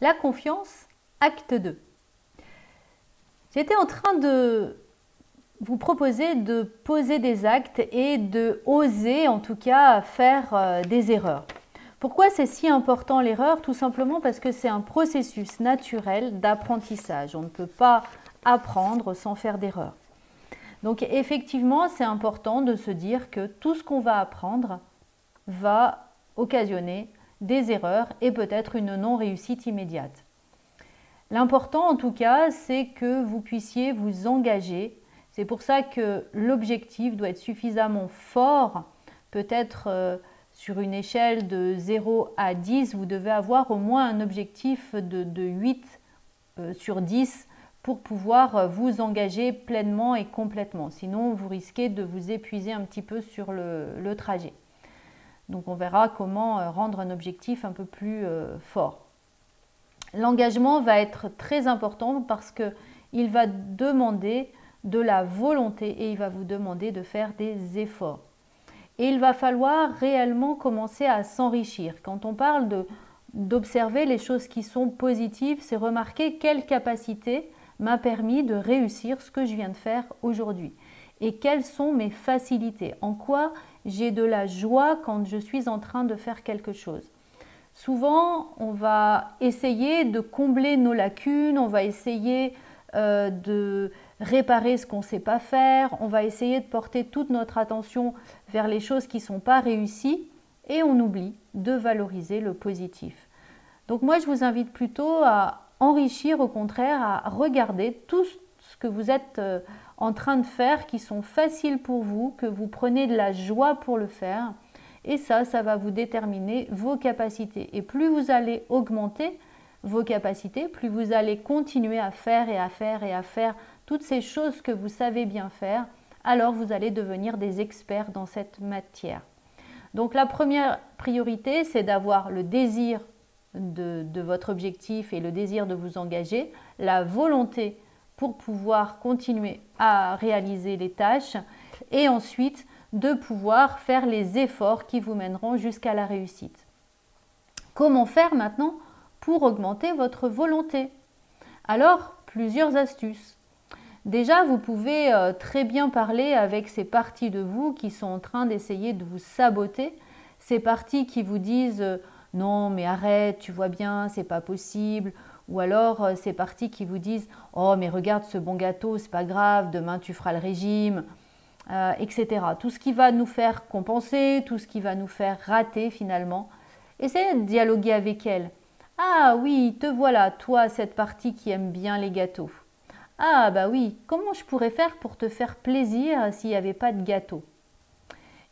La confiance, acte 2. J'étais en train de vous proposer de poser des actes et de oser en tout cas faire des erreurs. Pourquoi c'est si important l'erreur? Tout simplement parce que c'est un processus naturel d'apprentissage. On ne peut pas apprendre sans faire d'erreur. Donc effectivement, c'est important de se dire que tout ce qu'on va apprendre va occasionner des erreurs et peut-être une non-réussite immédiate. L'important en tout cas, c'est que vous puissiez vous engager. C'est pour ça que l'objectif doit être suffisamment fort. Peut-être sur une échelle de 0 à 10, vous devez avoir au moins un objectif de 8 sur 10 pour pouvoir vous engager pleinement et complètement. Sinon, vous risquez de vous épuiser un petit peu sur le trajet. Donc, on verra comment rendre un objectif un peu plus fort. L'engagement va être très important parce qu'il va demander de la volonté et il va vous demander de faire des efforts. Et il va falloir réellement commencer à s'enrichir. Quand on parle d'observer les choses qui sont positives, c'est remarquer quelle capacité m'a permis de réussir ce que je viens de faire aujourd'hui. Et quelles sont mes facilités, en quoi j'ai de la joie quand je suis en train de faire quelque chose. Souvent, on va essayer de combler nos lacunes, on va essayer de réparer ce qu'on ne sait pas faire, on va essayer de porter toute notre attention vers les choses qui ne sont pas réussies et on oublie de valoriser le positif. Donc moi, je vous invite plutôt à enrichir, au contraire, à regarder tout ce que vous êtes en train de faire, qui sont faciles pour vous, que vous prenez de la joie pour le faire. Et ça va vous déterminer vos capacités. Et plus vous allez augmenter vos capacités, plus vous allez continuer à faire et à faire et à faire toutes ces choses que vous savez bien faire, alors vous allez devenir des experts dans cette matière. Donc la première priorité, c'est d'avoir le désir de votre objectif et le désir de vous engager, la volonté pour pouvoir continuer à réaliser les tâches et ensuite de pouvoir faire les efforts qui vous mèneront jusqu'à la réussite. Comment faire maintenant pour augmenter votre volonté? Alors, plusieurs astuces. Déjà, vous pouvez très bien parler avec ces parties de vous qui sont en train d'essayer de vous saboter, ces parties qui vous disent non mais arrête, tu vois bien, c'est pas possible, ou alors ces parties qui vous disent oh mais regarde ce bon gâteau, c'est pas grave, demain tu feras le régime, etc. Tout ce qui va nous faire compenser, tout ce qui va nous faire rater finalement. Essayez de dialoguer avec elle. Ah oui, te voilà, toi, cette partie qui aime bien les gâteaux. Ah bah oui, comment je pourrais faire pour te faire plaisir s'il n'y avait pas de gâteau?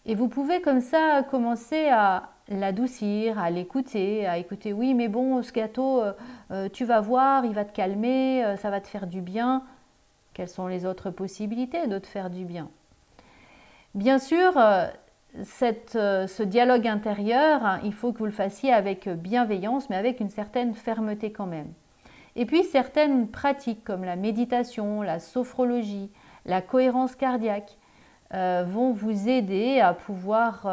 Et vous pouvez comme ça commencer à l'adoucir, à l'écouter, à écouter oui mais bon ce gâteau, tu vas voir, il va te calmer, ça va te faire du bien. Quelles sont les autres possibilités de te faire du bien? Bien sûr, ce dialogue intérieur, il faut que vous le fassiez avec bienveillance, mais avec une certaine fermeté quand même. Et puis certaines pratiques comme la méditation, la sophrologie, la cohérence cardiaque vont vous aider à pouvoir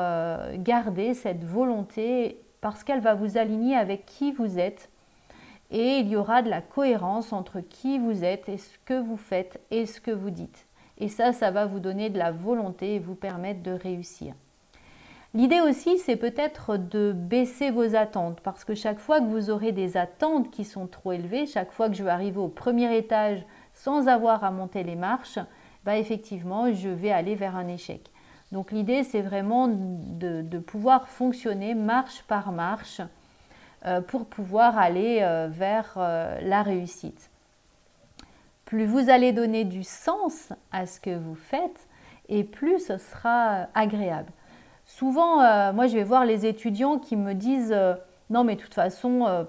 garder cette volonté parce qu'elle va vous aligner avec qui vous êtes. Et il y aura de la cohérence entre qui vous êtes et ce que vous faites et ce que vous dites. Et ça va vous donner de la volonté et vous permettre de réussir. L'idée aussi, c'est peut-être de baisser vos attentes parce que chaque fois que vous aurez des attentes qui sont trop élevées, chaque fois que je vais arriver au premier étage sans avoir à monter les marches, bah effectivement, je vais aller vers un échec. Donc l'idée, c'est vraiment de pouvoir fonctionner marche par marche pour pouvoir aller vers la réussite. Plus vous allez donner du sens à ce que vous faites et plus ce sera agréable. Souvent, moi je vais voir les étudiants qui me disent non mais de toute façon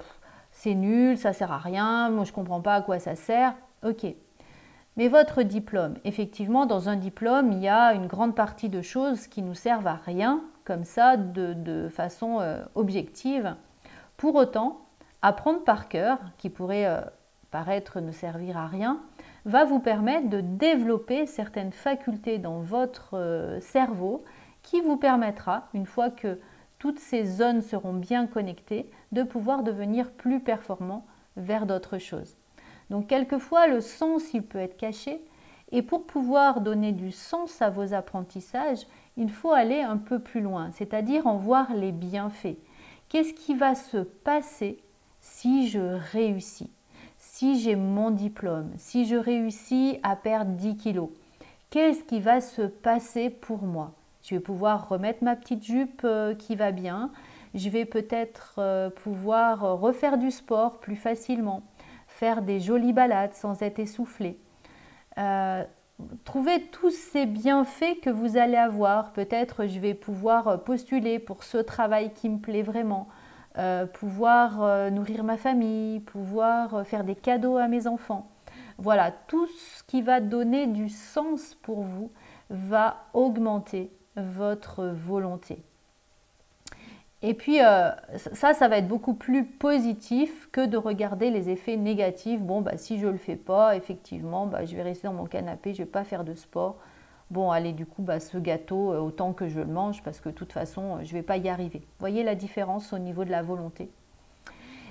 c'est nul, ça sert à rien, moi je ne comprends pas à quoi ça sert. Ok, mais votre diplôme, effectivement dans un diplôme il y a une grande partie de choses qui nous servent à rien comme ça de façon objective. Pour autant, apprendre par cœur, qui pourrait paraître ne servir à rien, va vous permettre de développer certaines facultés dans votre cerveau qui vous permettra, une fois que toutes ces zones seront bien connectées, de pouvoir devenir plus performant vers d'autres choses. Donc quelquefois, le sens, il peut être caché. Et pour pouvoir donner du sens à vos apprentissages, il faut aller un peu plus loin, c'est-à-dire en voir les bienfaits. Qu'est-ce qui va se passer si je réussis? Si j'ai mon diplôme, si je réussis à perdre 10 kilos, qu'est-ce qui va se passer pour moi? Je vais pouvoir remettre ma petite jupe qui va bien, je vais peut-être pouvoir refaire du sport plus facilement, faire des jolies balades sans être essoufflée. Trouvez tous ces bienfaits que vous allez avoir. Peut-être je vais pouvoir postuler pour ce travail qui me plaît vraiment, pouvoir nourrir ma famille, pouvoir faire des cadeaux à mes enfants. Voilà, tout ce qui va donner du sens pour vous va augmenter votre volonté. Et puis, ça va être beaucoup plus positif que de regarder les effets négatifs. Bon, bah, si je ne le fais pas, effectivement, bah, je vais rester dans mon canapé, je ne vais pas faire de sport. Bon, allez, du coup, bah, ce gâteau, autant que je le mange, parce que de toute façon, je ne vais pas y arriver. Vous voyez la différence au niveau de la volonté.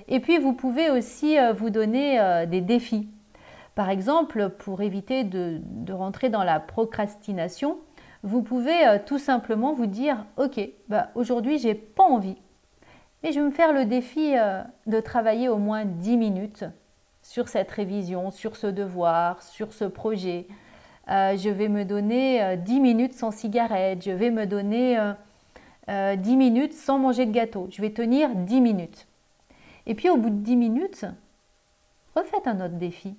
Et puis, vous pouvez aussi vous donner des défis. Par exemple, pour éviter de rentrer dans la procrastination, vous pouvez tout simplement vous dire « Ok, bah, aujourd'hui, je n'ai pas envie, mais je vais me faire le défi de travailler au moins 10 minutes sur cette révision, sur ce devoir, sur ce projet. Je vais me donner 10 minutes sans cigarette, je vais me donner 10 minutes sans manger de gâteau. Je vais tenir 10 minutes. » Et puis au bout de 10 minutes, refaites un autre défi.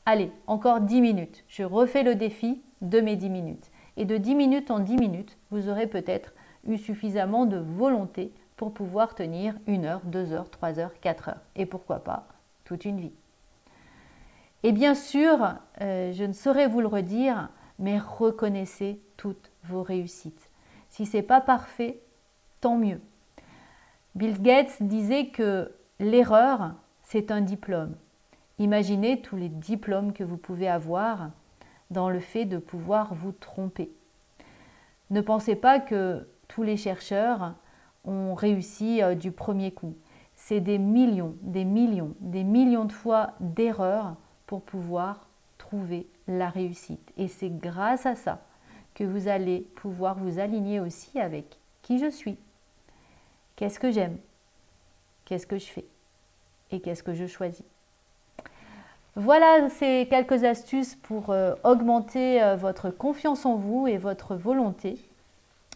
Allez, encore 10 minutes. Je refais le défi de mes 10 minutes. Et de 10 minutes en 10 minutes, vous aurez peut-être eu suffisamment de volonté pour pouvoir tenir 1 heure, 2 heures, 3 heures, 4 heures. Et pourquoi pas, toute une vie. Et bien sûr, je ne saurais vous le redire, mais reconnaissez toutes vos réussites. Si ce n'est pas parfait, tant mieux. Bill Gates disait que l'erreur, c'est un diplôme. Imaginez tous les diplômes que vous pouvez avoir dans le fait de pouvoir vous tromper. Ne pensez pas que tous les chercheurs ont réussi du premier coup. C'est des millions de fois d'erreurs pour pouvoir trouver la réussite. Et c'est grâce à ça que vous allez pouvoir vous aligner aussi avec qui je suis, qu'est-ce que j'aime, qu'est-ce que je fais et qu'est-ce que je choisis. Voilà ces quelques astuces pour augmenter votre confiance en vous et votre volonté.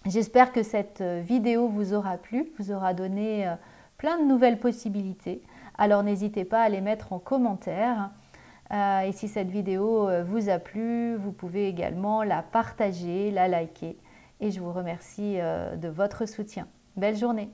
J'espère que cette vidéo vous aura plu, vous aura donné plein de nouvelles possibilités. Alors n'hésitez pas à les mettre en commentaire. Et si cette vidéo vous a plu, vous pouvez également la partager, la liker. Et je vous remercie de votre soutien. Belle journée!